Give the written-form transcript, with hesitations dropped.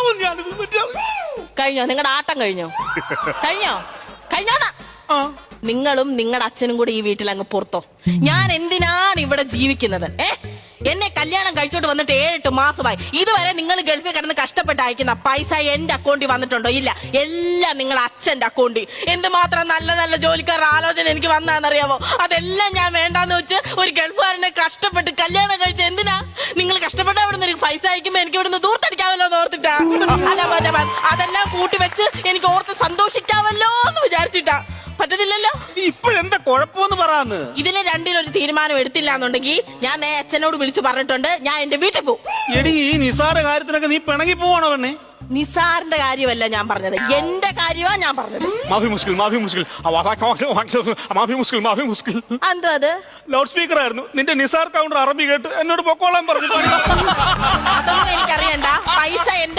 ചാവും ഞാനിത് കഴിഞ്ഞോ? നിങ്ങളുടെ ആട്ടം കഴിഞ്ഞോ? കഴിഞ്ഞോന്നാ? നിങ്ങളും നിങ്ങളുടെ അച്ഛനും കൂടി ഈ വീട്ടിൽ അങ്ങ് പുറത്തോ. ഞാൻ എന്തിനാണ് ഇവിടെ ജീവിക്കുന്നത്? എന്നെ കല്യാണം കഴിച്ചോണ്ട് വന്നിട്ട് 7-8 മാസമായി. ഇതുവരെ നിങ്ങൾ ഗൾഫിൽ കിടന്ന് കഷ്ടപ്പെട്ട് അയക്കുന്ന പൈസ എന്റെ അക്കൗണ്ടിൽ വന്നിട്ടുണ്ടോ? ഇല്ല. എല്ലാം നിങ്ങളുടെ അച്ഛന്റെ അക്കൗണ്ടിൽ. എന്തുമാത്രം നല്ല നല്ല ജോലിക്കാരുടെ ആലോചന എനിക്ക് വന്നാന്നറിയാമോ? അതെല്ലാം ഞാൻ വേണ്ടാന്ന് വെച്ച് ഒരു ഗൾഫുകാരനെ കഷ്ടപ്പെട്ട് കല്യാണം കഴിച്ച എന്തിനാ? നിങ്ങൾ കഷ്ടപ്പെട്ട അവിടെ നിന്ന് പൈസ അയക്കുമ്പോ എനിക്ക് ഇവിടുന്ന് ദൂർത്തടിക്കാമല്ലോ എന്ന് ഓർത്തിട്ടാ. അല്ല, അതെല്ലാം കൂട്ടി വെച്ച് എനിക്ക് ഓർത്ത് സന്തോഷിക്കാമല്ലോ എന്ന് വിചാരിച്ചിട്ടാ. പറ്റത്തില്ലല്ലോ. ഇപ്പോഴെന്താ കുഴപ്പമെന്ന് പറയാന്ന്? ഇതിന് രണ്ടിലൊരു തീരുമാനം എടുത്തില്ല എന്നുണ്ടെങ്കിൽ ഞാൻ അച്ഛനോട് വിളിച്ചു പറഞ്ഞിട്ടുണ്ട്, ഞാൻ എന്റെ വീട്ടിൽ പോകും. എടി, ഈ നിസാര കാര്യത്തിനൊക്കെ നീ പിണങ്ങി പോവാണോ പെണ്ണെ? നിസാറിന്റെ കാര്യമല്ല ഞാൻ പറഞ്ഞത്, എന്റെ കാര്യമാണ് ഞാൻ പറഞ്ഞത്. മാഫി മുസ്കിൽ എന്തോ അത്? ലൗഡ് സ്പീക്കർ ആയിരുന്നു. നിന്റെ നിസാർ കൗണ്ടർ അറബി കേട്ട് എന്നോട് പൊക്കോളാൻ പറഞ്ഞു. അതൊന്നും എനിക്കറിയണ്ട. പൈസ എന്റെ